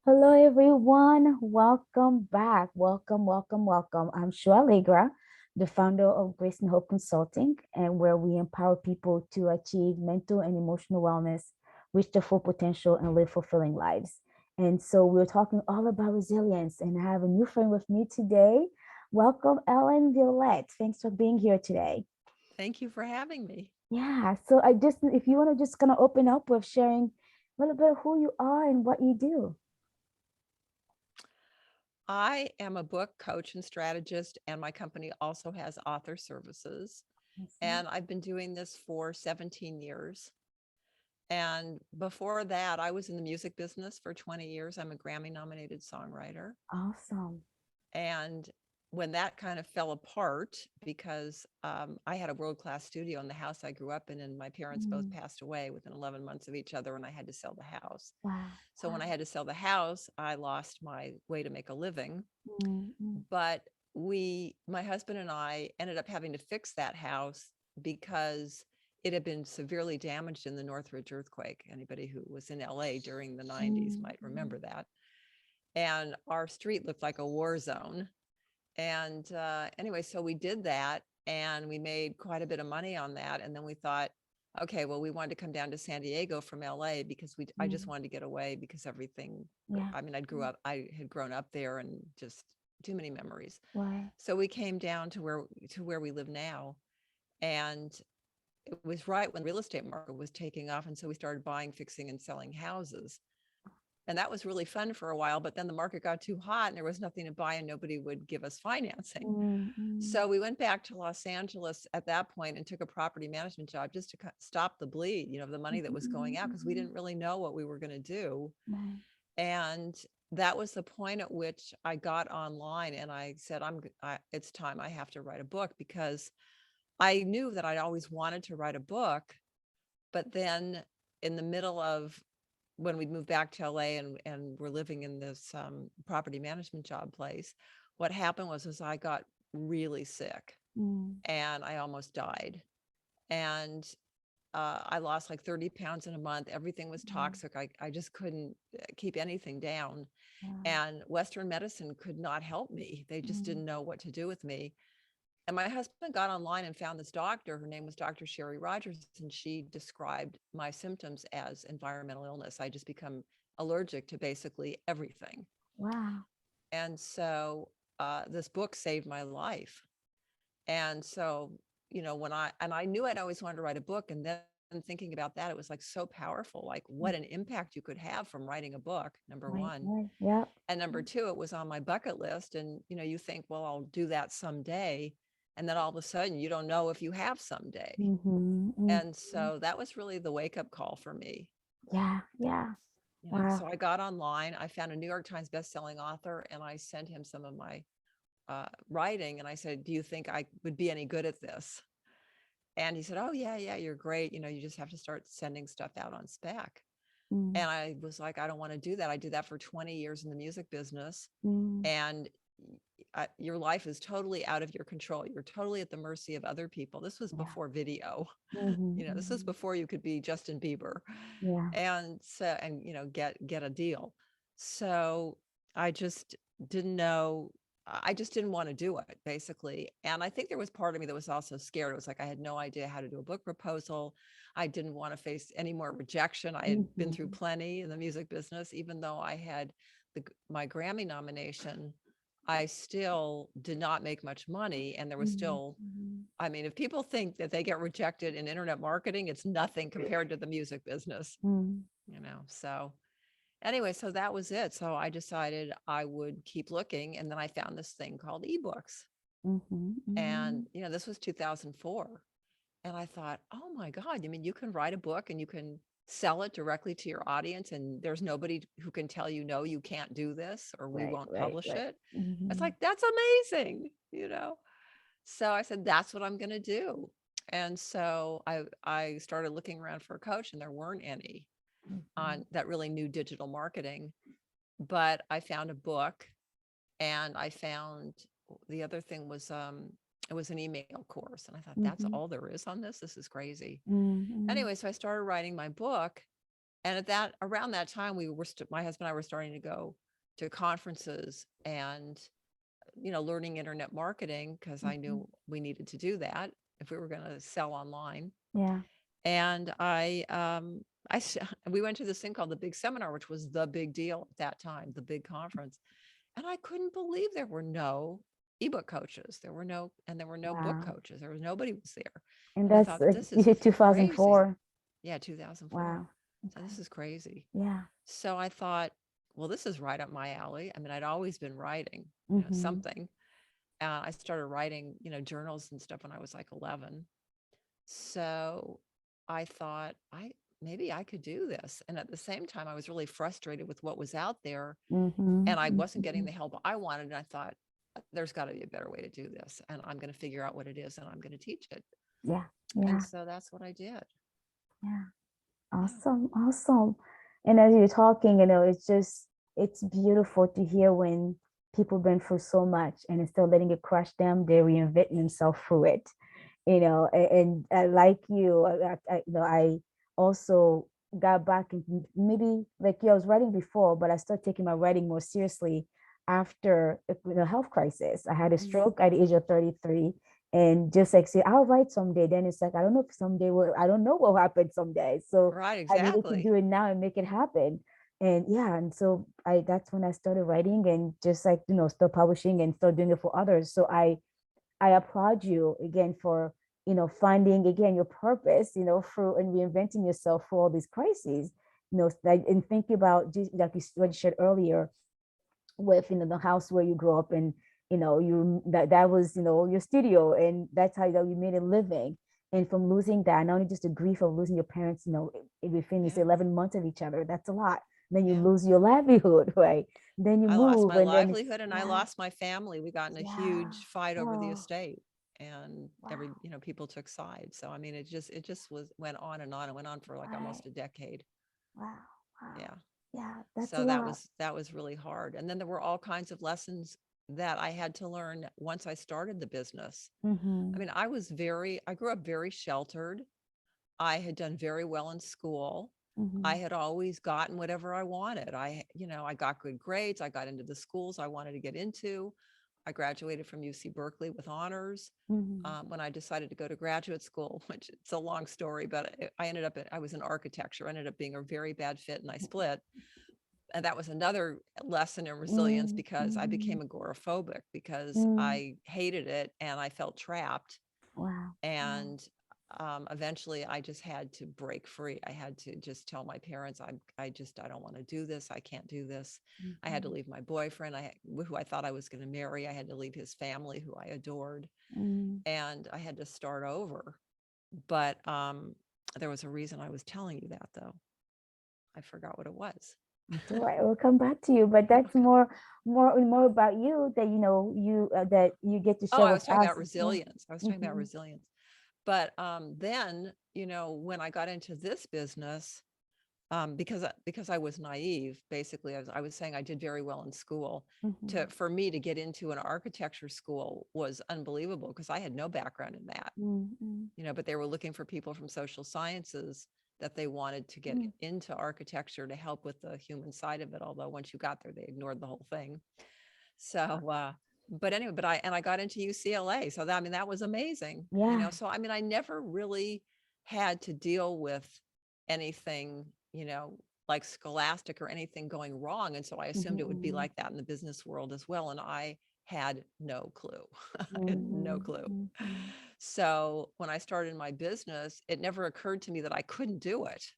Hello, everyone. Welcome back. Welcome, welcome, welcome. I'm Shua Allegra, the founder of Grace and Hope Consulting, and where we empower people to achieve mental and emotional wellness, reach their full potential, and live fulfilling lives. And so we're talking all about resilience, and I have a new friend with me today. Welcome, Ellen Violette. Thanks for being here today. Thank you for having me. Yeah, so if you want to just kind of open up with sharing a little bit of who you are and what you do. I am a book coach and strategist, and my company also has author services. Awesome. And I've been doing this for 17 years. And before that, I was in the music business for 20 years. I'm a Grammy nominated songwriter. Awesome. And when that kind of fell apart, because I had a world class studio in the house I grew up in, and my parents both Mm, passed away within 11 months of each other, and I had to sell the house. wow. So when I Wow. had to sell the house, I lost my way to make a living. Mm, mm, But my husband and I ended up having to fix that house because it had been severely damaged in the Northridge earthquake. Anybody who was in LA during the 90s mm, might mm. remember that. And our street looked like a war zone. And anyway, so we did that and we made quite a bit of money on that. And then we thought, okay, well, we wanted to come down to San Diego from LA because I just Mm. wanted to get away because everything, Yeah. I mean, I had grown up there and just too many memories. Right. So we came down to where we live now. And it was right when the real estate market was taking off. And so we started buying, fixing, and selling houses. And that was really fun for a while. But then the market got too hot and there was nothing to buy and nobody would give us financing. Mm, mm, So we went back to Los Angeles at that point and took a property management job just to stop the bleed, the money that mhm, was going mhm, out because we mhm. didn't really know what we were going to do. Right. And that was the point at which I got online and I said, it's time I have to write a book because I knew that I'd always wanted to write a book. But then in the middle of when we moved back to LA and we're living in this property management job place, what happened was I got really sick Mm, and I almost died. And I lost like 30 pounds in a month. Everything was mm, toxic. I just couldn't keep anything down. wow. And Western medicine could not help me. They just Mm, didn't know what to do with me. And my husband got online and found this doctor. Her name was Dr. Sherry Rogers, and she described my symptoms as environmental illness. I just become allergic to basically everything. wow. And so this book saved my life. And so, I knew I'd always wanted to write a book. And then thinking about that, it was like so powerful, like what an Mm, impact you could have from writing a book, number right. one. Right. Yep. And number two, it was on my bucket list. And, you think, well, I'll do that someday. And then all of a sudden, you don't know if you have someday. Mm-hmm, And mm-hmm. so that was really the wake up call for me. Yeah. Yeah. So Wow. I got online, I found a New York Times bestselling author, and I sent him some of my writing. And I said, do you think I would be any good at this? And he said, oh, yeah, yeah, you're great. You just have to start sending stuff out on spec. Mm, And I was like, I don't want to do that. I did that for 20 years in the music business. mm, And your life is totally out of your control. You're totally at the mercy of other people. This was yeah. before video. Mm-hmm, This was mm-hmm. before you could be Justin Bieber Yeah. and so and get a deal. So I just didn't know. I just didn't want to do it basically. And I think there was part of me that was also scared. It was like I had no idea how to do a book proposal. I didn't want to face any more rejection. I had been through Mm-hmm. plenty in the music business. Even though I had my Grammy nomination, I still did not make much money. And there was still, Mm-hmm. I mean, if people think that they get rejected in internet marketing, it's nothing compared to the music business, Mm-hmm. So anyway, so that was it. So I decided I would keep looking. And then I found this thing called ebooks. Mm-hmm. Mm-hmm. And, this was 2004. And I thought, oh my God, I mean, you can write a book and you can sell it directly to your audience. And there's nobody who can tell you, no, you can't do this or we Right. won't Right. publish Right. it. It's Mm-hmm. like, that's amazing. So I said, that's what I'm going to do. And so I started looking around for a coach and there weren't any Mm-hmm. on that really knew digital marketing. But I found a book and I found the other thing was it was an email course. And I thought, that's Mm-hmm. all there is on this. This is crazy. Mm-hmm. Anyway, so I started writing my book And around that time, my husband and I were starting to go to conferences and, learning internet marketing, because I Mhm. knew we needed to do that if we were going to sell online. Yeah. And we went to this thing called the Big Seminar, which was the big deal at that time, the big conference. And I couldn't believe there were no ebook coaches. There were no book Wow. coaches. Nobody was there. And And I that's thought, this you is said crazy. 2004. Yeah, 2004. Wow. So this Okay. is crazy. Yeah. So I thought, well, this is right up my alley. I mean, I'd always been writing, Mhm. something. I started writing, journals and stuff when I was like 11. So I thought, maybe I could do this. And at the same time, I was really frustrated with what was out there, and Mhm. I wasn't getting Mhm. the help I wanted. And I thought, there's got to be a better way to do this. And I'm going to figure out what it is, and I'm going to teach it. Yeah. And Yeah. so that's what I did. Yeah. Yeah. Awesome. Awesome. And as you're talking, it's beautiful to hear when people been through so much and instead of letting it crush them, they're reinventing themselves through it. And I like you, I also got back into maybe like I was writing before, but I started taking my writing more seriously after the health crisis. I had a Mhm. stroke at the age of 33, and just like say I'll write someday, then it's like I don't know if someday will, I don't know what will happen someday, so Right. I needed to Exactly. do it now and make it happen. And yeah, and so I that's when I started writing and just like start publishing and start doing it for others. So I applaud you again for finding again your purpose through and reinventing yourself for all these crises. Like, and think about just like what you shared earlier with the house where you grew up, and you that was your studio, and that's how you made a living. And from losing that, not only just the grief of losing your parents, within this Yeah. 11 months of each other, that's a lot. Then you Yeah. lose your livelihood, right? Then you I lost move, my and then it's livelihood, and I yeah, lost my family. We got in a yeah. huge fight over the Oh, estate, and wow. people took sides. So I mean, it just went on and on. It went on for like Right. almost a decade. Wow. Wow. Yeah. Yeah, that's a So lot. that was really hard. And then there were all kinds of lessons that I had to learn once I started the business. I Mm-hmm. mean, I grew up very sheltered. I had done very well in school. I Mm-hmm. had always gotten whatever I wanted. I got good grades. I got into the schools I wanted to get into. I graduated from UC Berkeley with honors. Mm-hmm. When I decided to go to graduate school, which it's a long story, but I was in architecture, I ended up being a very bad fit, and I split. And that was another lesson in resilience, because I Mm-hmm. became agoraphobic, because Mm. I hated it and I felt trapped. Wow. Wow. And eventually I just had to break free. I had to just tell my parents, I don't want to do this. I can't do this. I had to Mm-hmm. leave my boyfriend, who I thought I was going to marry. I had to leave his family, who I adored, Mm. and I had to start over. But there was a reason I was telling you that, though. I forgot what it was. That's all right. We'll come back to you, but that's Okay. more about you that you that you get to Oh, share I with was talking us. about Yeah. resilience. I was talking about Mm-hmm. resilience. But then, when I got into this business, because I was naive, basically, I was saying I did very well in school. Mm-hmm. For me to get into an architecture school was unbelievable, because I had no background in that. Mm-hmm. But they were looking for people from social sciences that they wanted to get Mm. into architecture to help with the human side of it. Although once you got there, they ignored the whole thing. So, but anyway, I got into UCLA. So that, I mean, that was amazing, Yeah. So, I mean, I never really had to deal with anything, like scholastic or anything going wrong. And so I assumed it would be Mm-hmm. like that in the business world as well. And I had no clue. I had no Mm-hmm. clue. Mm-hmm. So when I started my business, it never occurred to me that I couldn't do it.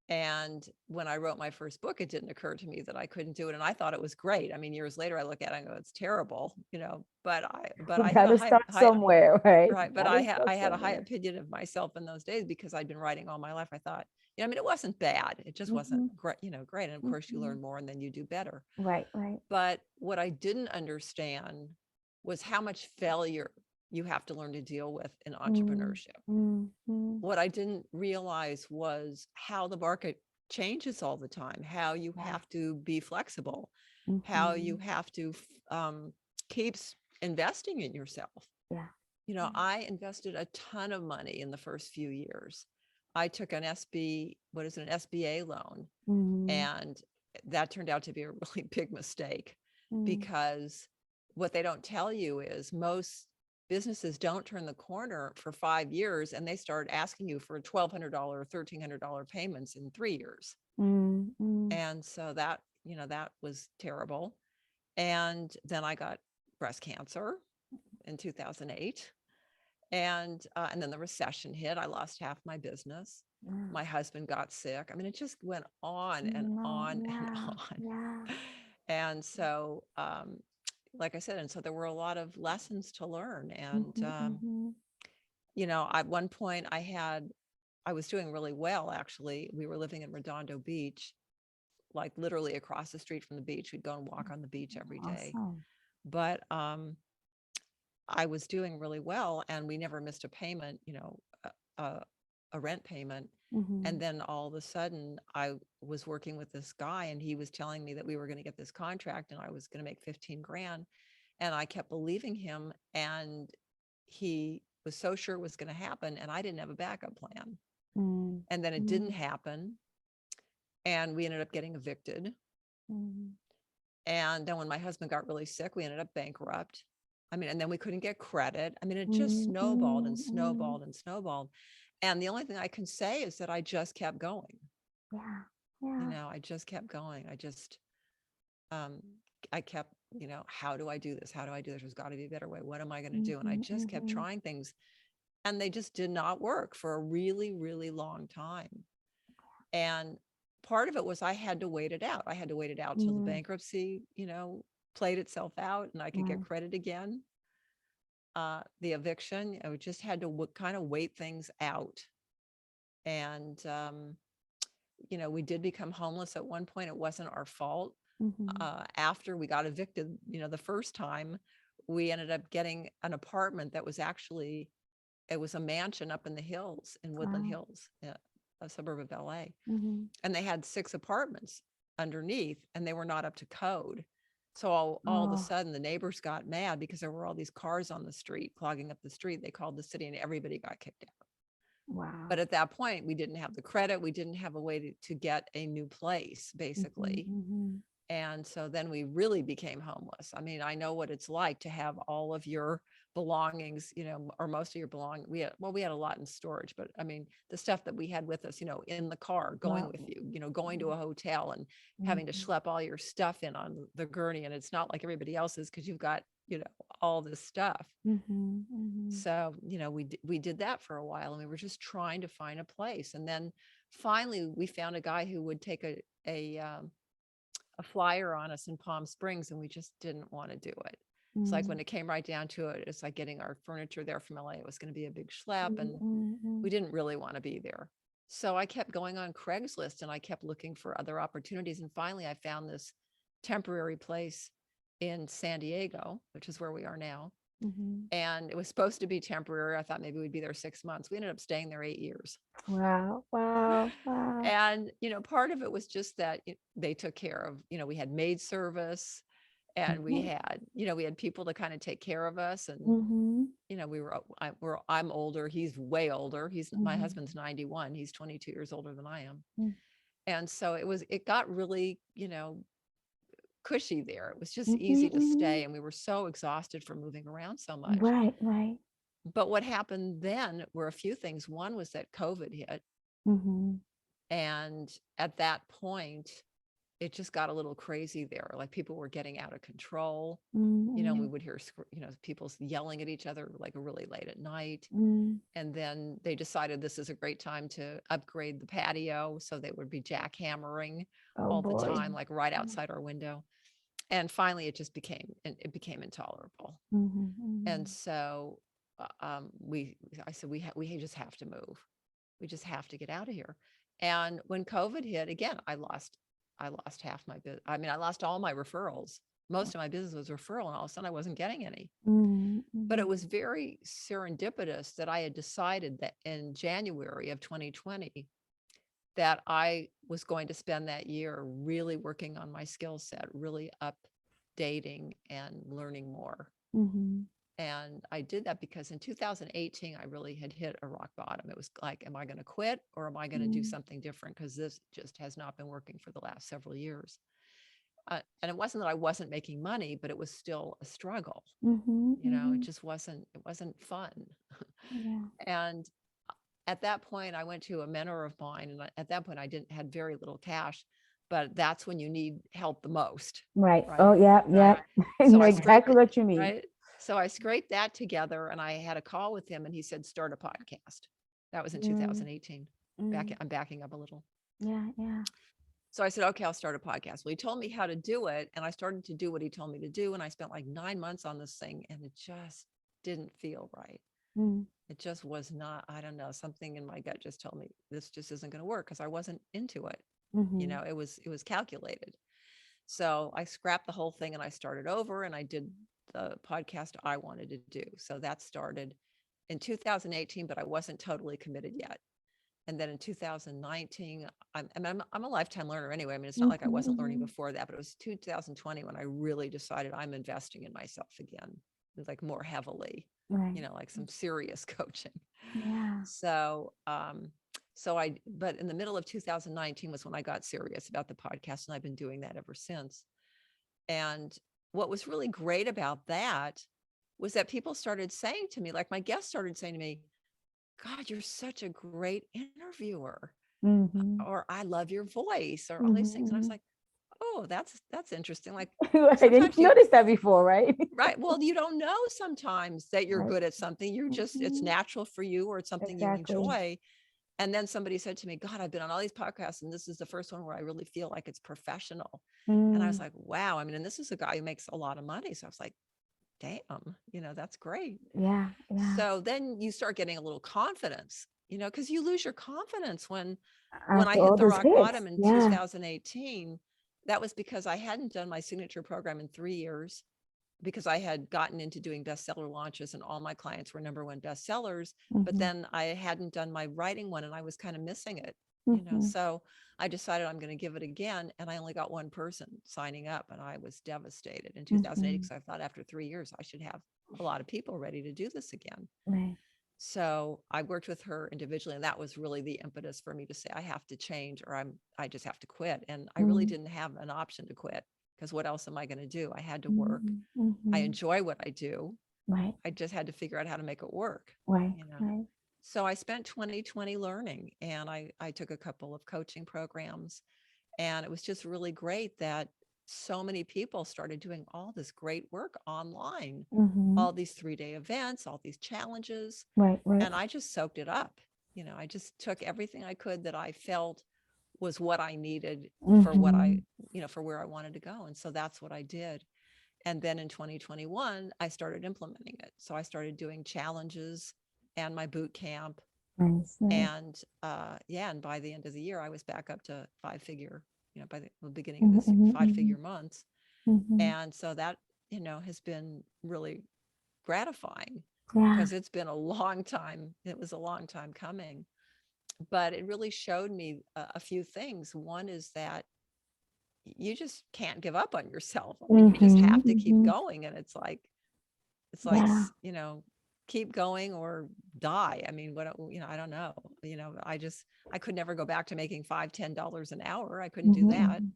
And when I wrote my first book, it didn't occur to me that I couldn't do it. And I thought it was great. I mean, years later, I look at it and go, it's terrible, but We I had got a to start somewhere, right? right. But Got to I start had a high somewhere. opinion of myself in those days, because I'd been writing all my life. I thought, I mean, it wasn't bad. It just wasn't Mm-hmm. great, great. And of course you Mm-hmm. learn more and then you do better. Right. Right. But what I didn't understand was how much failure you have to learn to deal with in entrepreneurship. Mm-hmm. What I didn't realize was how the market changes all the time, how you Yeah. have to be flexible, how you Mm-hmm. have to keep investing in yourself. Yeah. I invested a ton of money in the first few years. I took an what is it, an SBA loan, Mm-hmm. and that turned out to be a really big mistake, Mm. because what they don't tell you is most businesses don't turn the corner for 5 years and they start asking you for $1,200, $1,300 payments in 3 years. Mm. Mm. And so that, that was terrible. And then I got breast cancer in 2008. And then the recession hit. I lost half my business. Yeah. My husband got sick. I mean, it just went on and No, on and yeah, on. yeah. And so, like I said, and so there were a lot of lessons to learn. And, Mm-hmm, mm-hmm. at one point I was doing really well, actually. We were living in Redondo Beach, like literally across the street from the beach. We'd go and walk on the beach every day. Awesome. But I was doing really well, and we never missed a payment, a, a rent payment. Mm-hmm. And then all of a sudden, I was working with this guy, and he was telling me that we were going to get this contract and I was going to make 15 grand. And I kept believing him. And he was so sure it was going to happen. And I didn't have a backup plan. Mm. And then it didn't Mm. happen. And we ended up getting evicted. Mm. And then when my husband got really sick, we ended up bankrupt. I mean, and then we couldn't get credit. I mean, it just Mm. snowballed and Mm. Mm. snowballed and snowballed. And the only thing I can say is that I just kept going. Yeah, yeah. I just kept going. Um, I kept, how do I do this? How do I do this? There's got to be a better way. What am I going to do? And I Mm-hmm, just kept mm-hmm. trying things, and they just did not work for a really, really long time. And part of it was I had to wait it out. I had to wait it out till the Mm. bankruptcy, played itself out and I could get Mm. credit again. The eviction, I just had to kind of wait things out. And, we did become homeless at one point. It wasn't our fault. Mm-hmm. After we got evicted, the first time, we ended up getting an apartment that was actually, it was a mansion up in the hills, in Woodland Wow. Hills, a suburb of LA. Mm-hmm. And they had 6 apartments underneath, and they were not up to code. So all of a Oh, sudden the neighbors got mad because there were all these cars on the street clogging up the street. They called the city and everybody got kicked out. But wow. at that point, we didn't have the credit. We didn't have a way to get a new place, Mm-hmm, basically. mm-hmm. And so then we really became homeless. I mean, I know what it's like to have all of your belongings, or most of your belongings. We had a lot in storage, but I mean, the stuff that we had with us, in the car, going Wow. with you, going to a hotel and having to Mm-hmm. schlep all your stuff in on the gurney. And it's not like everybody else's because you've got, all this stuff. Mm-hmm. Mm-hmm. So, we did that for a while, and we were just trying to find a place. And then finally we found a guy who would take a flyer on us in Palm Springs, and we just didn't want to do it. It's like when it came right down to it, it's like getting our furniture there from LA. It was going to be a big schlep, and Mm-hmm. we didn't really want to be there. So I kept going on Craigslist and I kept looking for other opportunities. And finally I found this temporary place in San Diego, which is where we are now. Mm-hmm. And it was supposed to be temporary. I thought maybe we'd be there 6 months. We ended up staying there 8 years. Wow. Wow. Wow. And, part of it was just that they took care of, we had maid service, and we Mm-hmm. had, we had people to kind of take care of us. And, Mm-hmm. I'm older. He's way older. My Mm-hmm. husband's 91. He's 22 years older than I am. Mm. And so it got really, cushy there. It was just Mm-hmm. easy to Mm-hmm. stay. And we were so exhausted from moving around so much. Right. Right. But what happened then were a few things. One was that COVID hit. Mm-hmm. And at that point, it just got a little crazy there. Like people were getting out of control. We Mm-hmm. would hear, people yelling at each other like really late at night. Mm. And then they decided this is a great time to upgrade the patio. So they would be jackhammering Oh all the boy. time, like right outside our window. And finally, it became intolerable. Mm-hmm. And Mm-hmm. so I said, we just have to move. We just have to get out of here. And when COVID hit, again, I lost half my business. I mean, I lost all my referrals. Most of my business was referral, and all of a sudden I wasn't getting any. Mm-hmm. But it was very serendipitous that I had decided that in January of 2020 that I was going to spend that year really working on my skill set, really updating and learning more. Mm-hmm. And I did that because in 2018, I really had hit a rock bottom. It was like, am I going to quit or am I going to do Mm, something different? Because this just has not been working for the last several years. And it wasn't that I wasn't making money, but it was still a struggle. mhm, It mhm. just wasn't fun. Yeah. And at that point, I went to a mentor of mine. And at that point, I didn't had very little cash, but that's when you need help the most. Right. Oh, Right. yeah, yeah. Right. I So know I scraped exactly it. what you mean. Right. So I scraped that together and I had a call with him and he said, start a podcast. That was in Mm, 2018. mm. I'm backing up a little. Yeah, yeah. So I said, okay, I'll start a podcast. Well, he told me how to do it. And I started to do what he told me to do. And I spent like 9 months on this thing and it just didn't feel right. Mm, It just was not, I don't know, something in my gut just told me this just isn't going to work because I wasn't into it. mhm, It was calculated. So I scrapped the whole thing and I started over and I did the podcast I wanted to do. So that started in 2018, but I wasn't totally committed yet. And then in 2019, I'm a lifetime learner anyway. I mean, it's not mhm, like I wasn't learning mhm. before that, but it was 2020 when I really decided I'm investing in myself again, like more heavily, Right. like some serious coaching. Yeah. So, but in the middle of 2019 was when I got serious about the podcast, and I've been doing that ever since. And what was really great about that was that people started saying to me, like my guests started saying to me, God, you're such a great interviewer, Mhm, or I love your voice, or all mhm, these things. And I was mhm. like, oh, that's interesting. Like I didn't sometimes you notice that before, right? right. Well, you don't know sometimes that you're Right. good at something. It's Mhm. natural for you or it's something you Exactly. enjoy. And then somebody said to me, God, I've been on all these podcasts and this is the first one where I really feel like it's professional. And I was Mm, like, wow. I mean, and this is a guy who makes a lot of money. So I was like, damn, that's great. yeah, yeah. So then you start getting a little confidence, because you lose your confidence when I After hit all the those rock hits. bottom in Yeah. 2018. That was because I hadn't done my signature program in 3 years because I had gotten into doing bestseller launches and all my clients were number one bestsellers. But Mhm, then I hadn't done my writing one and I was kind of missing it. mhm, So I decided I'm going to give it again. And I only got one person signing up and I was devastated in 2008 mhm. because I thought after 3 years, I should have a lot of people ready to do this again. Right. So I worked with her individually, and that was really the impetus for me to say I have to change or I just have to quit. And I really Mm, didn't have an option to quit because what else am I going to do? I had to work. mhm, I mhm. enjoy what I do. Right. I just had to figure out how to make it work, Right. you know. Right. So I spent 2020 learning and I took a couple of coaching programs and it was just really great that so many people started doing all this great work online, Mhm. all these 3-day events, all these challenges. Right. Right. And I just soaked it up. I just took everything I could that I felt was what I needed for Mhm. for where I wanted to go. And so that's what I did. And then in 2021, I started implementing it. So I started doing challenges and my boot camp. Nice. Nice. And yeah, and by the end of the year, I was back up to 5 figure, by the beginning of Mhm, this year, mhm, 5 figure mhm, months. mhm. And so that, has been really gratifying Yeah. because it's been a long time. It was a long time coming, but it really showed me a few things. One is that you just can't give up on yourself. I mean, you just Mhm, have to keep mhm. going. And it's like, Yeah. keep going or die. I mean, I don't know. I could never go back to making $5, $10 an hour. I couldn't do Mhm, that. mhm.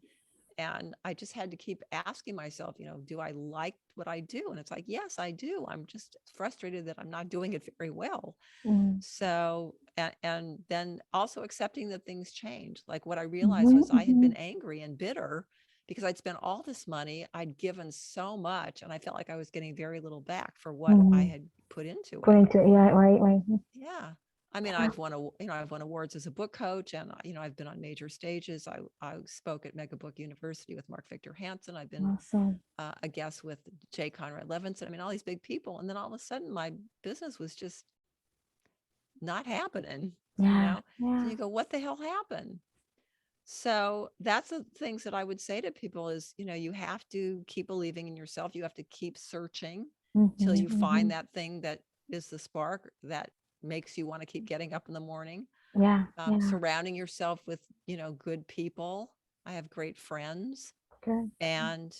And I just had to keep asking myself, do I like what I do? And it's like, yes, I do. I'm just frustrated that I'm not doing it very well. Mm. So, and then also accepting that things change. Like what I realized Mhm, was I had been mhm. angry and bitter because I'd spent all this money, I'd given so much, and I felt like I was getting very little back for what I Mhm. had put into Put it. into yeah. Right. Right. Yeah. I mean, Yeah. I've won awards as a book coach, and I've been on major stages. I spoke at Mega Book University with Mark Victor Hansen. I've been Awesome. a guest with Jay Conrad Levinson. I mean, all these big people, and then all of a sudden, my business was just not happening. Yeah. So Yeah. you go, what the hell happened? So that's the things that I would say to people is, you have to keep believing in yourself. You have to keep searching till Mhm, you find mhm. that thing that is the spark that makes you want to keep getting up in the morning. Yeah. Yeah. Surrounding yourself with, good people. I have great friends. Good. And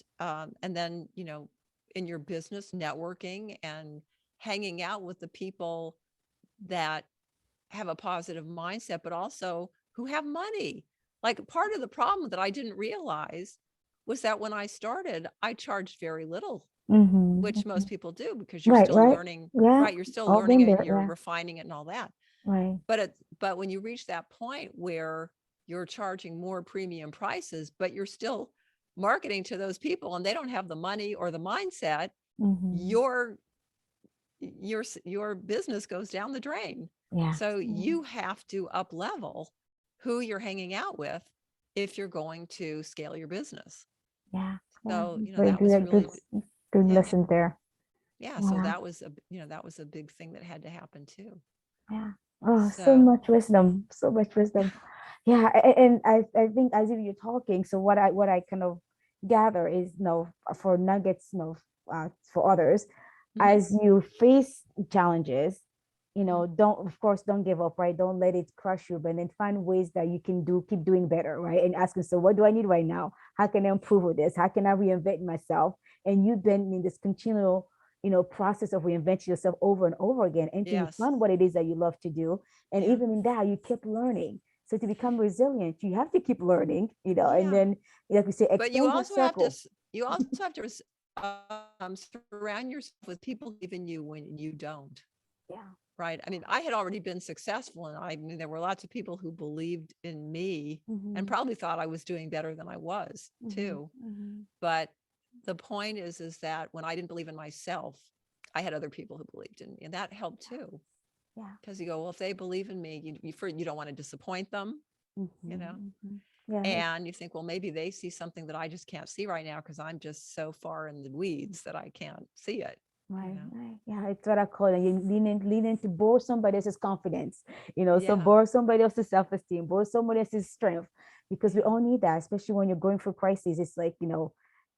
then, in your business networking and hanging out with the people that have a positive mindset, but also who have money. Like part of the problem that I didn't realize was that when I started, I charged very little, which Mm-hmm. most people do because you're Right, still right. learning, Yeah. right? You're still All learning been it and there. you're Yeah. refining it and all that. Right. But when you reach that point where you're charging more premium prices, but you're still marketing to those people and they don't have the money or the mindset, Mm-hmm. your your business goes down the drain. Yeah. So Yeah. you have to up level who you're hanging out with if you're going to scale your business. Yeah. Yeah. So, Very that good. was Good. really, Good yeah, lesson there. yeah. So Yeah. that was that was a big thing that had to happen too. Yeah. Oh, so So, much wisdom. So much wisdom. Yeah. And I think as if you're talking, so what I kind of gather is, for nuggets, for others, mhm, as you face challenges, mhm, don't, of course, don't give up, right? Don't let it crush you, but then find ways that you can keep doing better, right? And asking, so what do I need right now? How can I improve with this? How can I reinvent myself? And you've been in this continual, process of reinventing yourself over and over again until you yes, find what it is that you love to do. And yeah, even in that, you keep learning. So to become resilient, you have to keep learning, and yeah. then, like we say, But you extend your also have to circle. you also have to surround yourself with people who believe in you when you don't. Yeah. Right. I mean, I had already been successful, and I mean, there were lots of people who believed in me and Mm-hmm. probably thought I was doing better than I was Mm-hmm. too. Mm-hmm. But the point is that when I didn't believe in myself, I had other people who believed in me, and that helped too. Yeah. Because you go, well, if they believe in me, you don't want to disappoint them, you know, Mm-hmm. Mm-hmm. Yeah. and you think, well, maybe they see something that I just can't see right now because I'm just so far in the weeds that I can't see it, you Right, know. right. Yeah, it's what I call it. You lean in to borrow somebody else's confidence, so Yeah. borrow somebody else's self-esteem, borrow somebody else's strength, because we Yeah. all need that, especially when you're going through crises. It's like,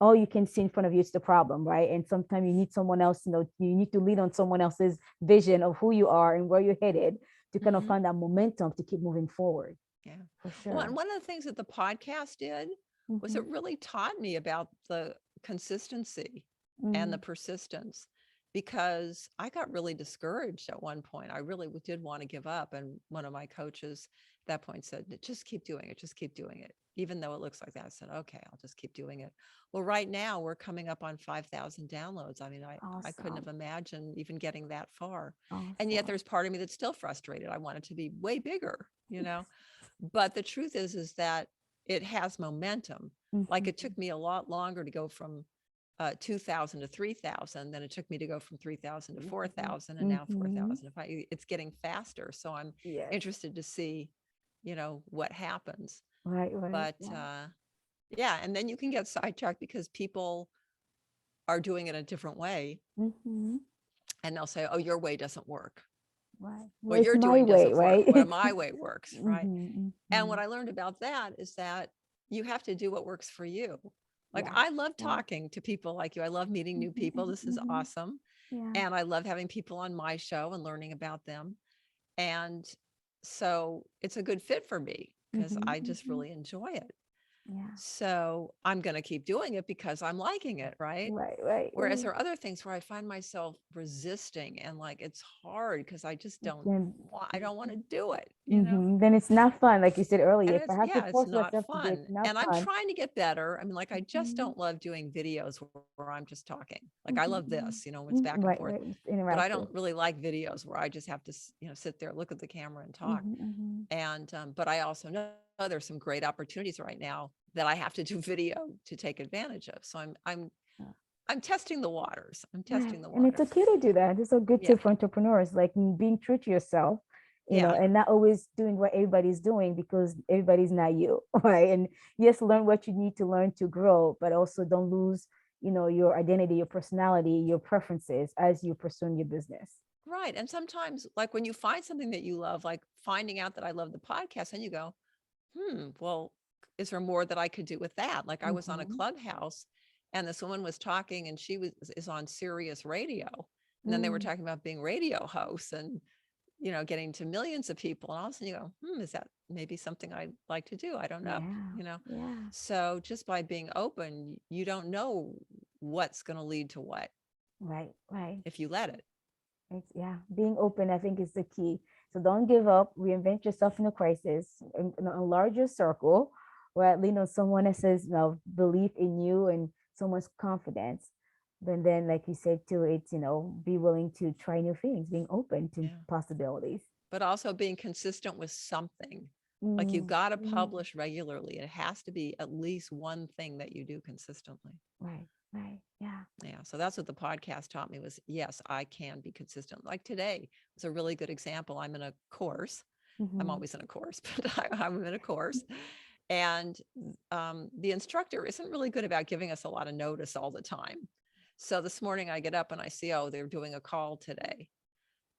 all you can see in front of you is the problem, right? And sometimes you need someone else, you need to lean on someone else's vision of who you are and where you're headed to kind of Hmm. find that momentum to keep moving forward, Yeah. for Well, and sure. one of the things that the podcast did was Mm-hmm. it really taught me about the consistency and the Mm-hmm. persistence because I got really discouraged at one point. I really did want to give up. And one of my coaches at that point said, just keep doing it, just keep doing it. Even though it looks like that, I said, okay, I'll just keep doing it. Well, right now we're coming up on 5,000 downloads. I mean, I couldn't have Awesome. imagined even getting that far. And yet Awesome. there's part of me that's still frustrated. I want it to be way bigger, but the truth is that it has momentum. Like it Mm-hmm. took me a lot longer to go from 2,000 to 3,000 than it took me to go from 3,000 to 4,000 and now Mm-hmm. 4,000. It's getting faster. So I'm Yes. interested to see, what happens. Right, right. But Yeah. yeah, and then you can get sidetracked because people are doing it a different way Mm-hmm. and they'll say, oh, your way doesn't work. Right. What Well, it's you're my doing way, doesn't work. right? What my way works, right? Mm-hmm. And Mm-hmm. what I learned about that is that you have to do what works for you. Like Yeah. I love Yeah. talking to people like you. I love meeting new Mm-hmm. people. This is Mm-hmm. awesome. Yeah. And I love having people on my show and learning about them. And so it's a good fit for me because Mm-hmm. I just Mm-hmm. really enjoy it. Yeah. So I'm going to keep doing it because I'm liking it, right? Right, right, Whereas right. there are other things where I find myself resisting and like it's hard because I just Then, I don't want to do it. then it's not fun, like you said And earlier. If I it's have to yeah, it's force not myself to do it, fun. it's not And I'm fun. trying to get better. I mean, like I just Mm-hmm. don't love doing videos where I'm just talking. Like I Mm-hmm. love this, it's Mm-hmm. back and Right, forth. right. It's But I interactive. don't really like videos where I just have to, sit there, look at the camera and talk. Mm-hmm. Mm-hmm. And but I also know there's some great opportunities right now that I have to do video to take advantage of. So I'm testing the waters. I'm Right. testing the And it's waters. okay to do that. It's a good Yeah. tip for entrepreneurs, like being true to yourself, Yeah. and not always doing what everybody's doing because everybody's not you, right? And yes, learn what you need to learn to grow, but also don't lose, your identity, your personality, your preferences as you pursue your business. Right. And sometimes, like when you find something that you love, like finding out that I love the podcast, and you go, well, is there more that I could do with that? Like I was on a Mm-hmm. clubhouse and this woman was talking and she is on Sirius radio. And then they were Mm. talking about being radio hosts and, getting to millions of people. And all of a sudden you go, is that maybe something I'd like to do? I don't know, Yeah. you know? Yeah. So just by being open, you don't know what's going to lead to what Right. Right. if you let it. It's, yeah, being open, I think, is the key. So don't give up. Reinvent yourself in a crisis, in a larger circle, where at least, someone that says, belief in you and someone's confidence. Then, like you said too, it's, be willing to try new things, being open to Yeah. possibilities. But also being consistent with something. Like you've Mm, got to mm, publish regularly. It has to be at least one thing that you do consistently. right, right, yeah. Yeah. So that's what the podcast taught me was yes, I can be consistent. Like today was a really good example. I'm in a course. I'm Mm-hmm. always in a course, but I'm in a course. And the instructor isn't really good about giving us a lot of notice all the time. So this morning I get up and I see, oh, they're doing a call today.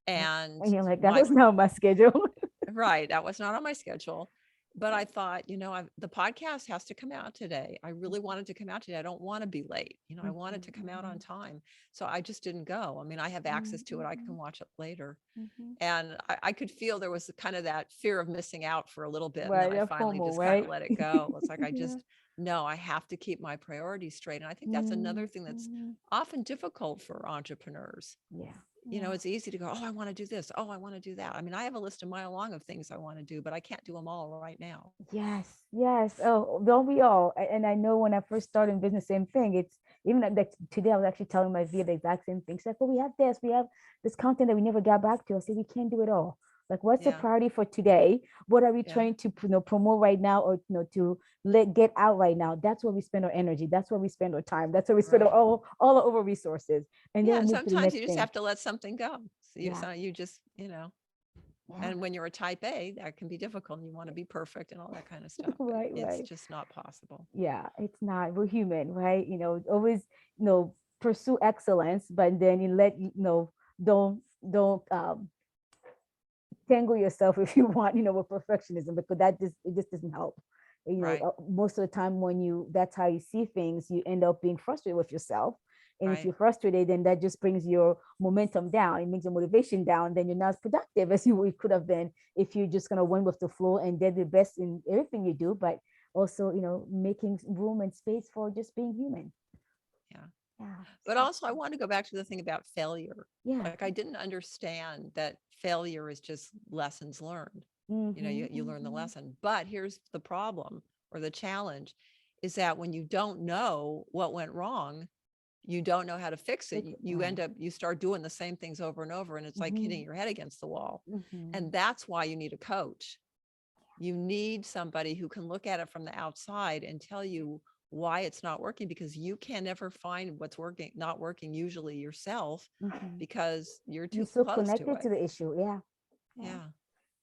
And And you're like, that my was not my schedule. right, that was not on my schedule. But I thought, the podcast has to come out today. I really wanted to come out today. I don't want to be late. I wanted to come out on Mhm, time. So I just didn't go. I mean, I have access mhm, to it. I can watch it later. mhm, mhm. And I could feel there was kind of that fear of missing out for a little bit. And then Right, I that finally FOMO, just kind of right? let it go. It's like, I Yeah. just, no, I have to keep my priorities straight. And I think that's another Mm, thing that's mhm. often difficult for entrepreneurs. Yeah, yeah. It's easy to go, oh, I want to do this. Oh, I want to do that. I mean, I have a list a mile long of things I want to do, but I can't do them all right now. Yes, yes. Oh, don't we all? And I know when I first started in business, same thing. It's even like today, I was actually telling my VA the exact same thing. She's like, well, we have this content that we never got back to. I said, we can't do it all. Like, what's the Yeah. priority for today? What are we Yeah. trying to promote right now, or to let get out right now? That's where we spend our energy. That's where we spend our time. That's where we spend Right. all our over resources, and then Yeah. we And move to the sometimes you next just thing. have to let something go. Yeah, So you just, yeah. and when you're a type A, that can be difficult and you want to be perfect and all that kind of stuff, but Right, it's right. just not possible. Yeah, it's not. We're human, right? Always, pursue excellence, but then you let don't tangle yourself if you want, with perfectionism, because it just doesn't help. Right. Most of the time when that's how you see things, you end up being frustrated with yourself. And if Right. you're frustrated, then that just brings your momentum down. It makes your motivation down. Then you're not as productive as you could have been if you're just gonna win with the flow and did the best in everything you do, but also, making room and space for just being human. Yeah. Yeah. But also, I want to go back to the thing about failure. Yeah. Like, I didn't understand that failure is just lessons learned. Mm-hmm, You learn the mm-hmm. lesson. But here's the problem or the challenge is that when you don't know what went wrong, you don't know how to fix it. You Right. end up, you start doing the same things over and over, and it's like Mm-hmm, hitting your head against the wall. mm-hmm. And that's why you need a coach. You need somebody who can look at it from the outside and tell you why it's not working, because you can never find what's working, not working usually yourself, Mm-hmm. because you're You're too so close to connected it. to the issue. Yeah. Yeah. Yeah.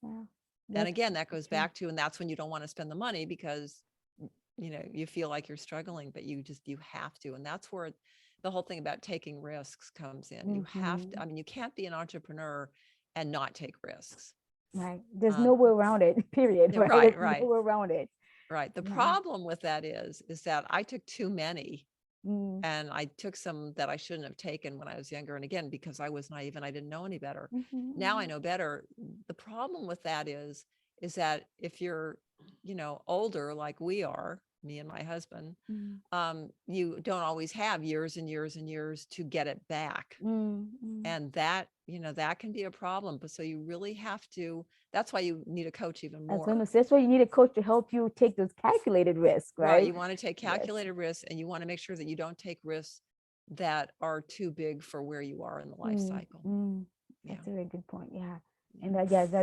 Yeah. And That's again, that goes true. back to, and that's when you don't want to spend the money because, you feel like you're struggling, but you have to. And that's where the whole thing about taking risks comes in. You have to, Mm-hmm. I mean, you can't be an entrepreneur and not take risks. Right. There's no Um, way around it, period. yeah, Right. right, There's no right. way around it. Right. The Yeah. problem with that is that I took too many, Mm-hmm. and I took some that I shouldn't have taken when I was younger. And again, because I was naive and I didn't know any better. Now I Mm-hmm. know better. The problem with that is that if you're, older like we are, me and my husband, you don't always have years and years and years to get it back. Mm-hmm. And that, that can be a problem. But so you really have to, that's why you need a coach even I was going more. to say, that's why you need a coach to help you take those calculated risks, Right. right? You want to take Yes. calculated risks, and you want to make sure that you don't take risks that are too big for where you are in the life cycle. Yeah. That's a very good point. Yeah. Yeah. And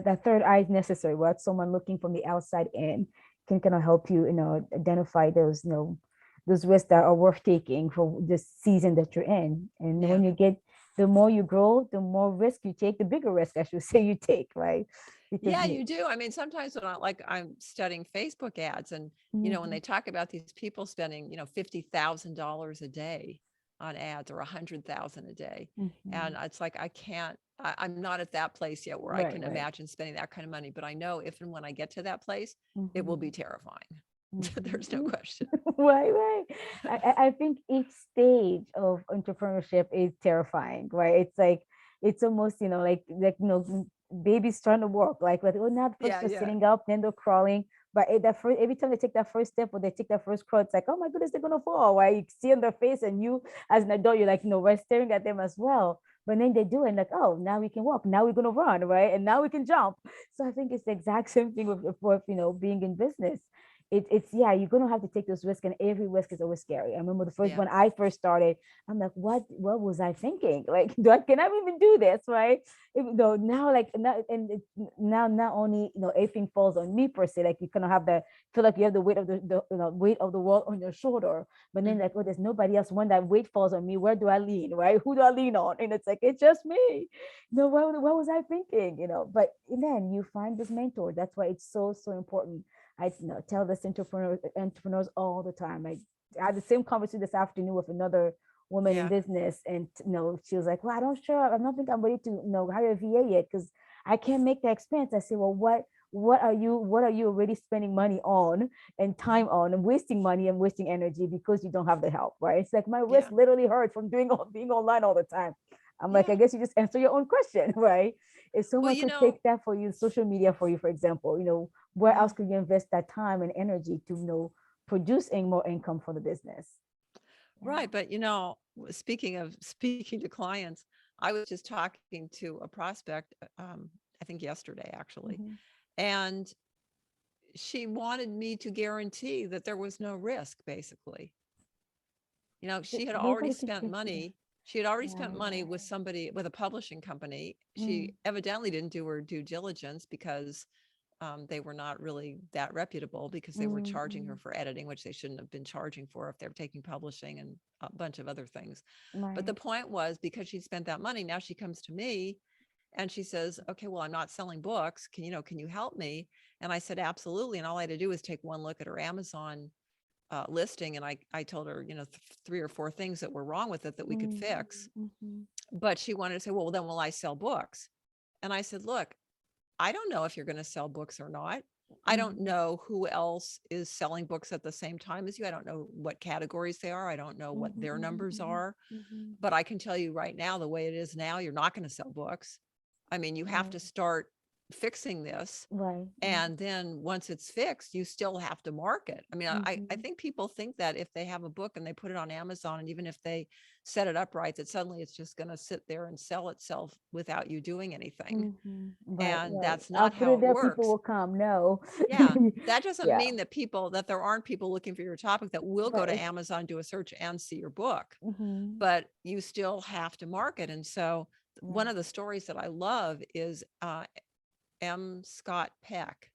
that third eye is necessary, where someone looking from the outside in can kind of help you, identify those, those risks that are worth taking for the season that you're in. And Yeah. when you get, the more you grow, the more risk you take, the bigger risk, I should say, you take, right? Because Yeah, you do. I mean, sometimes when I'm studying Facebook ads, and when Mhm, they talk about these people spending, $50,000 a day on ads, or 100,000 a day. And mhm. it's like, I'm not at that place yet where I Right, can right. imagine spending that kind of money. But I know if and when I get to that place, it will be Mhm, terrifying. There's no mhm. question. Right, right. I think each stage of entrepreneurship is terrifying, right? It's like, it's almost, babies trying to walk, like, oh, now first Yeah, they're yeah. sitting up, then they're crawling. But every time they take that first step or they take that first crawl, it's like, oh my goodness, they're gonna fall. Right? You see on their face, and you as an adult, you're like, we're staring at them as well. But then they do it like, oh, now we can walk, now we're gonna run, right? And now we can jump. So I think it's the exact same thing with being in business. It's yeah, you're gonna have to take those risks, and every risk is always scary. I remember the first Yeah. when I first started, I'm like, what was I thinking? Like, can I even do this, right? Though now, like now, and now not only everything falls on me per se, like you kind of have the feel like you have the weight of the weight of the world on your shoulder, but then Mhm. like, oh, there's nobody else. When that weight falls on me, where do I lean, right? Who do I lean on? And it's like, it's just me. What was I thinking? But then you find this mentor. That's why it's so important. I tell this entrepreneurs all the time. I had the same conversation this afternoon with another woman in Yeah. business, and she was like, well, I don't think I'm ready to hire a VA yet, because I can't make the expense. I say, well, what are you already spending money on and time on, and wasting money and wasting energy because you don't have the help, right? It's like my Yeah. wrist literally hurt from being online all the time. I'm like, I Yeah. guess you just answer your own question, right? If Well, someone could take that for you, social media for you, for example, where else mhm. could you invest that time and energy to producing more income for the business? Yeah. Right. But speaking of speaking to clients, I was just talking to a prospect, I think yesterday actually, Hmm. and she wanted me to guarantee that there was no risk, basically. She had already Nobody can spent take you. money. She had already spent Right. money with somebody, with a publishing company. She Mm, evidently didn't do her due diligence because they were not really that reputable, because they were mm, charging her mm. for editing, which they shouldn't have been charging for if they're taking publishing and a bunch of other things. But the Right. point was, because she spent that money, now she comes to me and she says, okay, well, I'm not selling books. Can you help me? And I said, absolutely. And all I had to do was take one look at her Amazon listing. And I told her, 3 or 4 things that were wrong with it that we could Mm, fix. mhm, But she wanted to say, well, then will I sell books? And I said, look, I don't know if you're going to sell books or not. I don't mhm, know who else is selling books at the same time as you. I don't know what categories they are. I don't know what mhm, their mhm, numbers mhm, are. mhm. But I can tell you right now, the way it is now, you're not going to sell books. I mean, you have Right. to start fixing this. Right. Right. And then once it's fixed, you still have to market. I mean, I Mhm. think people think that if they have a book and they put it on Amazon, and even if they set it up right, that suddenly it's just going to sit there and sell itself without you doing anything. Mhm. Right. And Right. that's I'll not put how it it there. People works. will come. No. Yeah. That doesn't Yeah. mean that there aren't people looking for your topic that will go to Right. Amazon, do a search, and see your book, Mhm. but you still have to market. And so one Right. of the stories that I love is M. Scott Peck,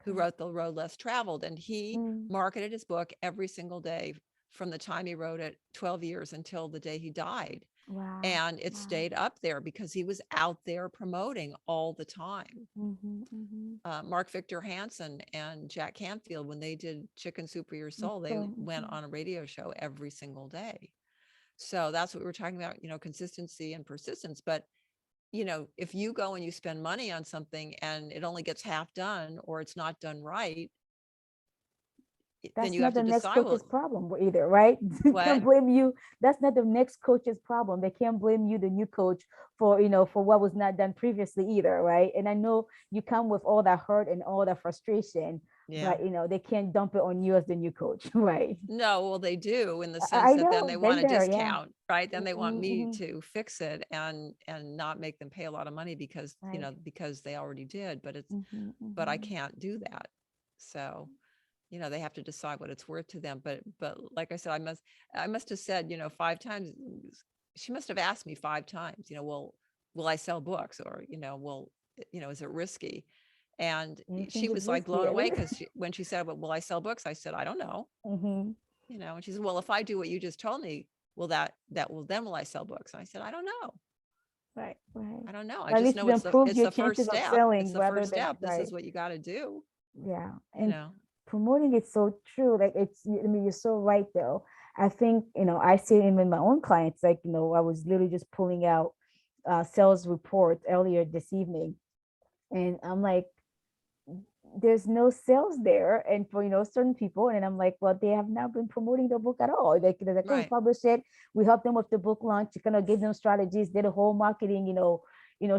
who Okay. wrote The Road Less Traveled. And he Mm. marketed his book every single day from the time he wrote it, 12 years, until the day he died. Wow. And it Wow. stayed up there because he was out there promoting all the time. Mhm. Mhm. Mark Victor Hansen and Jack Canfield, when they did Chicken Soup for Your Soul, they So. went Mhm. on a radio show every single day. So that's what we were talking about, consistency and persistence. But, if you go and you spend money on something and it only gets half done, or it's not done right, then That's you have not to the next decide, well, coach's problem either, right? They can't what? blame you. That's not the next coach's problem. They can't blame you, the new coach, for what was not done previously either, right? And I know you come with all that hurt and all that frustration, Yeah. but they can't dump it on you as the new coach, right? No, well, they do, in the I sense that then know, they want been a there, yeah. discount, right? Then they want me Mm-hmm. to fix it and not make them pay a lot of money because, Right. because they already did, Mm-hmm. but I Mm-hmm. can't do that. So, they have to decide what it's worth to them. But like I said, I must have said, 5 times. She must have asked me 5 times, well, will I sell books? Or, is it risky? And she Anything is was like risky. blown away, because when she said, well, will I sell books? I said, I don't know. Mm-hmm. And she said, well, if I do what you just told me, will then will I sell books? And I said, I don't know. Right. Right. I don't know. I Well, at just least know you it's improved it's your the first chances of step. It's selling the rather first than step. This right. is what you got to do, Yeah, you and know. promoting it's so true. Like I mean, you're so right though. I think I see it in my own clients. Like I was literally just pulling out sales reports earlier this evening, and I'm like, there's no sales there, and for certain people, and I'm like, well, they have not been promoting the book at all. They're like, oh, we Right. published it, we helped them with the book launch, you kind of give them strategies, did a whole marketing,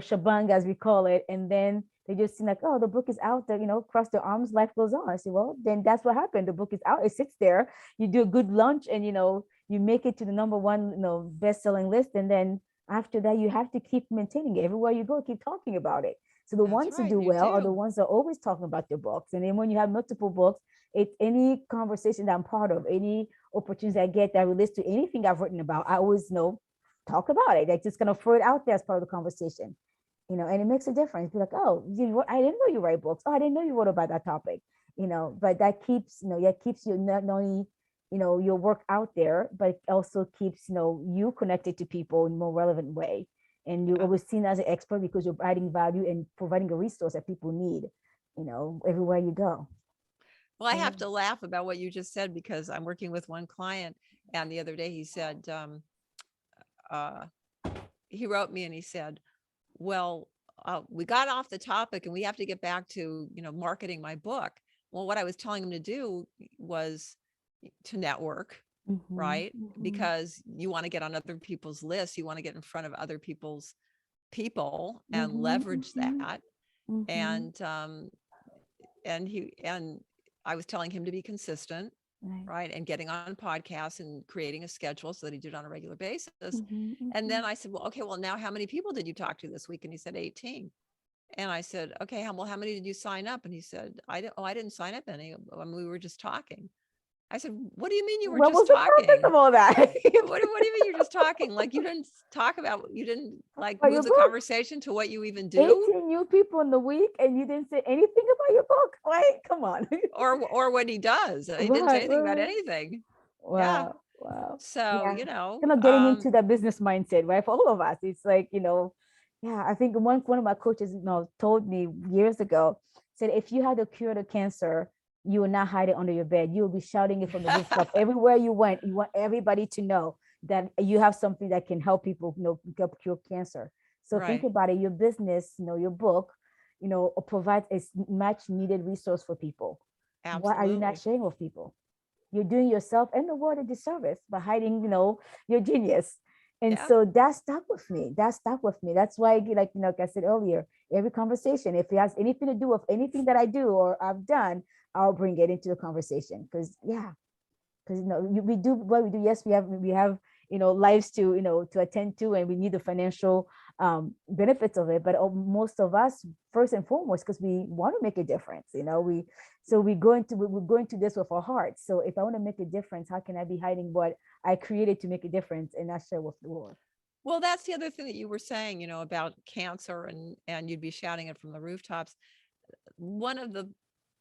shebang as we call it, and then they just seem like, oh, the book is out there, cross their arms, life goes on. I say, well, then that's what happened. The book is out, it sits there, you do a good launch, and you make it to the number one, best-selling list, and then After that, you have to keep maintaining it. Everywhere you go, keep talking about it. So the That's ones who right. do You well are the do. ones that are always talking about their books. And then when you have multiple books, it's any conversation that I'm part of, any opportunities I get that relates to anything I've written about, I always talk about it. I just kind of throw it out there as part of the conversation, and it makes a difference. Be like, oh, I didn't know you write books. Oh, I didn't know you wrote about that topic. But that keeps, keeps you not only, your work out there, but it also keeps, you connected to people in a more relevant way. And you're Yeah. always seen as an expert because you're adding value and providing a resource that people need, everywhere you go. Well, I So have to laugh about what you just said because I'm working with one client, and the other day he said, uh, he wrote me and he said, well, we got off the topic and we have to get back to, marketing my book. Well, what I was telling him to do was to network, yeah. Hmm. right? Hmm. Because you want to get on other people's lists, you want to get in front of other people's people and Hmm. leverage Hmm. that. Hmm. And I was telling him to be consistent, Right. right, and getting on podcasts and creating a schedule so that he did it on a regular basis. Hmm. And Hmm. then I said, well, okay, well, now how many people did you talk to this week? And he said 18. And I said, okay, well, how many did you sign up? And he said, I didn't sign up any. We were just talking. I said, what do you mean you were What just was the purpose talking? of all that? What do you mean you're just talking? Like you didn't talk about, you didn't like About your move the book? conversation to what you even do, 18 new people in the week and you didn't say anything about your book? Like, come on. or what he does. He didn't say Right, anything about right. anything. Yeah. Wow, wow. So, Yeah. Kind of getting into um, that business mindset, right? For all of us. It's like, yeah, I think one of my coaches, told me years ago, said if you had a cure to cancer, you will not hide it under your bed. You will be shouting it from the rooftop. Everywhere you went, you want everybody to know that you have something that can help people, help cure cancer. So think right. about it. Your business, your book, provides a much needed resource for people. Why are you not Absolutely. sharing with people? You're doing yourself and the world a disservice by hiding, your genius. And Yeah. so that stuck with me. That stuck with me. That's why, like I said earlier, every conversation, if it has anything to do with anything that I do or I've done, I'll bring it into the conversation. Because yeah, because we do what we do. Yes, we have lives to to attend to, and we need the financial benefits of it. But most of us, first and foremost, because we want to make a difference. We're going to this with our hearts. So if I want to make a difference, how can I be hiding what I created to make a difference and not share with the world? Well, that's the other thing that you were saying, about cancer and you'd be shouting it from the rooftops. One of the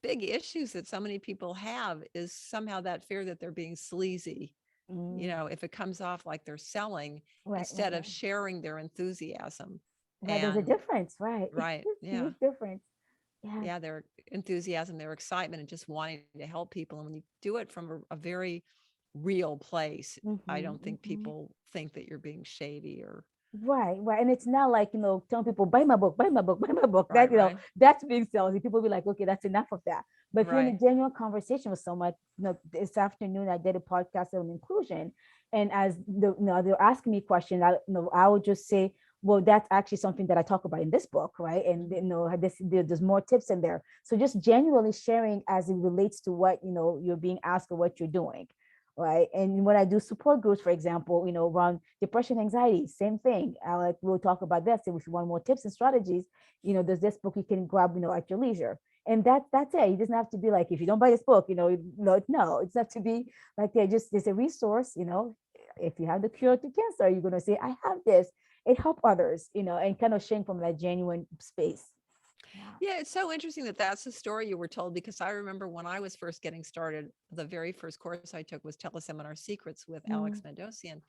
big issues that so many people have is somehow that fear that they're being sleazy. Mm, If it comes off like they're selling right, right, instead of right. sharing their enthusiasm. Right, there's a And difference, right? right, yeah. Huge difference. Yeah. Yeah, their enthusiasm, their excitement, and just wanting to help people. And when you do it from a very real place, I Hmm. don't think Hmm. people think that you're being shady or Right, right. And it's not like, telling people, buy my book, buy my book, buy my book. right, right, That's being salesy. People be like, okay, that's enough of that. But if you're in a right. genuine conversation with someone, this afternoon I did a podcast on inclusion. And as they're asking me questions, I would just say, well, that's actually something that I talk about in this book, right? And Mhm. there's more tips in there. So just genuinely sharing as it relates to what you're being asked or what you're doing, right? And when I do support groups, for example, around depression, anxiety, same thing. We'll talk about that. So if you want more tips and strategies, there's this book you can grab, at your leisure. And that's it. It doesn't have to be like, if you don't buy this book, no, it's not to be like that. Just there's a resource, if you have the cure to cancer, you're gonna say, I have this. It help others, and kind of sharing from that genuine space. Yeah. Yeah, it's so interesting that that's the story you were told because I remember when I was first getting started, the very first course I took was Teleseminar Secrets with Alex Mm, Mendosian.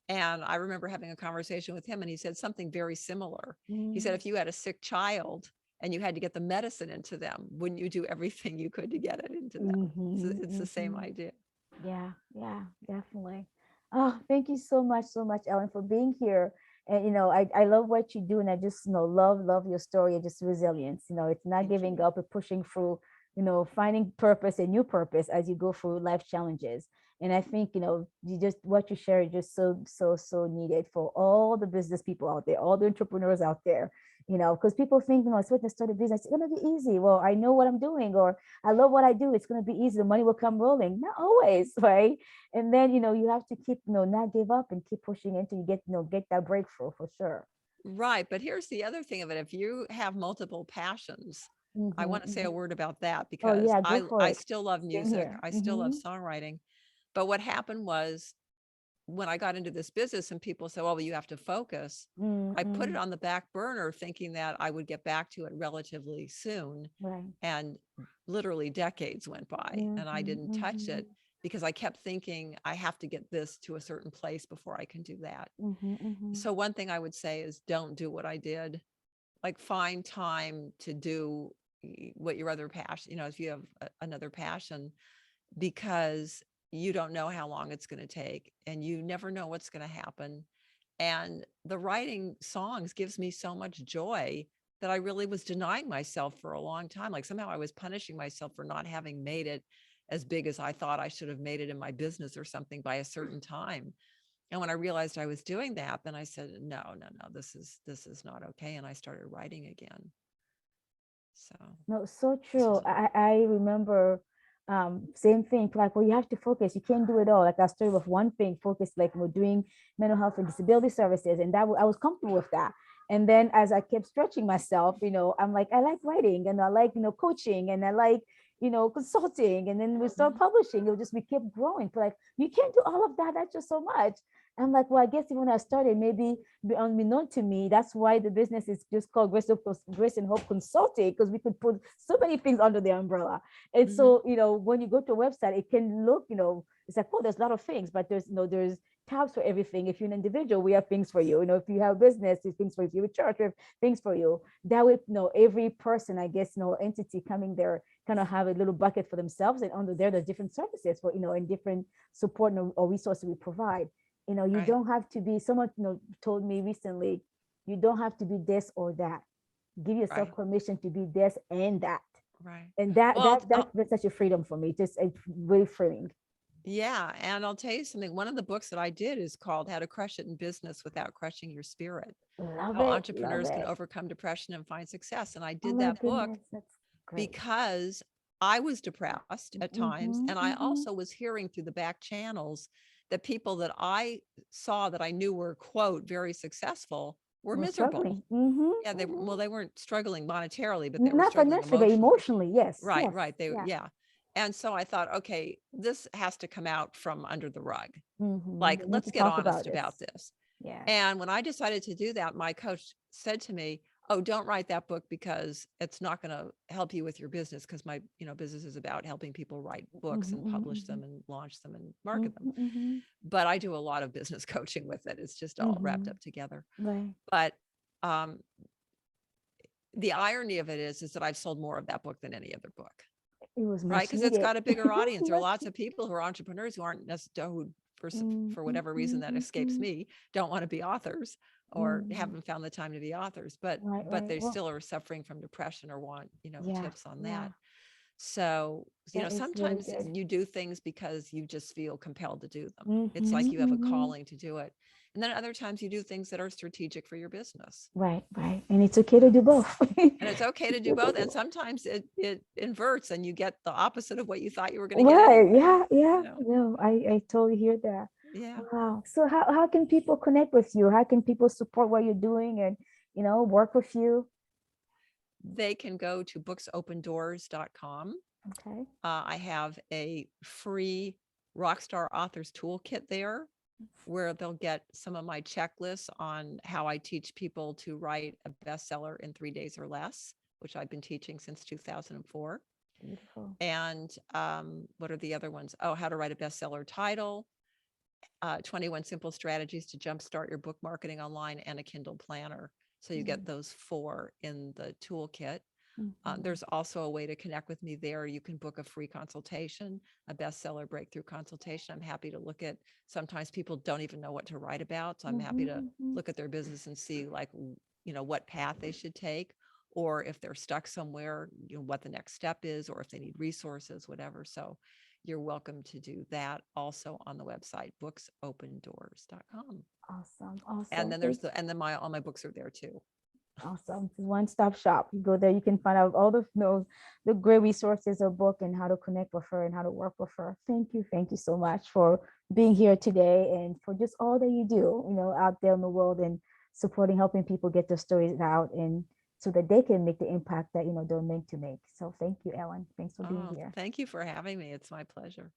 And I remember having a conversation with him, and he said something very similar. He said, mm, if you had a sick child and you had to get the medicine into them, wouldn't you do everything you could to get it into them? mhm, It's the same mhm. idea. Yeah, yeah, definitely. Oh, thank you so much, Ellen, for being here. And I love what you do, and I just love your story and just resilience. It's not Thank giving you. up, but pushing through. Finding purpose and new purpose as you go through life challenges. And I think, you just, what you share is just so needed for all the business people out there, all the entrepreneurs out there, because people think, it's when to start a business, it's going to be easy. Well, I know what I'm doing, or I love what I do. It's going to be easy. The money will come rolling. Not always, right? And then, you have to keep, not give up and keep pushing until you get that breakthrough for sure. Right. But here's the other thing of it. If you have multiple passions, I Mm-hmm, want to say a mm-hmm. word about that Oh because yeah, go for I it. still love Same music. here. I still love Mm-hmm. songwriting. But what happened was when I got into this business and people said, well, you have to focus, I put it Mm-mm. on the back burner thinking that I would get back to it relatively soon. Right. And literally decades went by and I Mm-hmm, didn't touch mm-hmm, it because I kept thinking I have to get this to a certain place before I can do that. mm-hmm, mm-hmm. So one thing I would say is don't do what I did. Like find time to do what your other passion, if you have another passion, because you don't know how long it's going to take and you never know what's going to happen. And the writing songs gives me so much joy that I really was denying myself for a long time. Like somehow I was punishing myself for not having made it as big as I thought I should have made it in my business or something by a certain time. And when I realized I was doing that, then I said, no, no, no, this is not okay. And I started writing again. So No, so this true. was I remember same thing. Like, well, you have to focus. You can't do it all. Like I started with one thing, focus, like we're doing mental health and disability services, and I was comfortable with that. And then as I kept stretching myself, I'm like, I like writing, and I like, coaching, and I like, consulting, and then we start publishing. It just we kept growing. But like, you can't do all of that. That's just so much. I'm like, well, I guess when I started, maybe unbeknown to me, that's why the business is just called Grace and Hope Consulting, because we could put so many things under the umbrella. And Mhm. so, when you go to a website, it can look, it's like, oh, there's a lot of things, but there's tabs for everything. If you're an individual, we have things for you. If you have business, there's things for you. If you're a church, we have things for you. That way, every person, I guess, entity coming there kind of have a little bucket for themselves, and under there, there's different services for, and different support or resources we provide. You Right, don't have to be, someone told me recently, you don't have to be this or that. Give yourself right, permission to be this and that. right. And that Well, that that that's such a freedom for me. Just it's really freeing. yeah, and I'll tell you something. One of the books that I did is called How to Crush It in Business Without Crushing Your Spirit. Love How it, love entrepreneurs can it. overcome depression and find success. And I Oh did my that book goodness, that's great. because I was depressed at times. Mm-hmm, And I mm-hmm. also was hearing through the back channels that people that I saw that I knew were, quote, very successful were We're miserable. struggling. Mm-hmm, Yeah, mm-hmm. they weren't struggling monetarily, but they were Not struggling financially, but emotionally. emotionally. Yes, Right, yes, right. yeah. Yeah. And so I thought, okay, this has to come out from under the rug. Mm-hmm. Like, We need let's to get talk about honest this. about this. Yes. And when I decided to do that, my coach said to me, "Oh, don't write that book because it's not going to help you with your business because my, business is about helping people write books Mm-hmm, and publish mm-hmm, them and launch them and market them. mm-hmm, mm-hmm, But I do a lot of business coaching with it. It's just all wrapped mm-hmm. up together. Right. But um, the irony of it is that I've sold more of that book than any other book, It was right? much Because it's needed. got a bigger audience. There are Much. lots of people who are entrepreneurs who aren't necessarily who for Mm-hmm, whatever reason that escapes mm-hmm, me don't want to be authors or mm-hmm. haven't found the time to be authors, but Right, right. they Well, still are suffering from depression or want yeah, tips on yeah. that. So That is really sometimes good. you do things because you just feel compelled to do them. It's Mm-hmm, like you have a mm-hmm. calling to do it, and then other times you do things that are strategic for your business. Right, right. And it's okay to do both. And it's okay to It's do okay both. to do And both. sometimes it inverts and you get the opposite of what you thought you were going to get Right. anyway. Yeah, You yeah. know, No, I totally hear that. yeah. Wow. So how can people connect with you? How can people support what you're doing and, work with you? They can go to booksopendoors.com. Okay. I have a free Rockstar Authors Toolkit there where they'll get some of my checklists on how I teach people to write a bestseller in 3 days or less, which I've been teaching since 2004. Beautiful. And what are the other ones? Oh, how to write a bestseller title, 21 simple strategies to jumpstart your book marketing online, and a Kindle planner. So you get Mm-hmm. those 4 in the toolkit. Mm-hmm. There's also a way to connect with me there. You can book a free consultation, a bestseller breakthrough consultation. I'm happy to look at, sometimes people don't even know what to write about. So I'm happy to Mm-hmm. look at their business and see like, what path they should take, or if they're stuck somewhere, what the next step is, or if they need resources, whatever. So you're welcome to do that also on the website, booksopendoors.com. Awesome. And Awesome. then Thank my all my books are there too. Awesome. One-stop shop. You go there, you can find out all the the great resources of book and how to connect with her and how to work with her. Thank you. Thank you so much for being here today and for just all that you do, out there in the world and supporting, helping people get their stories out and so that they can make the impact that, they're meant to make. So thank you, Ellen. Thanks for being Oh, here. thank you for having me. It's my pleasure.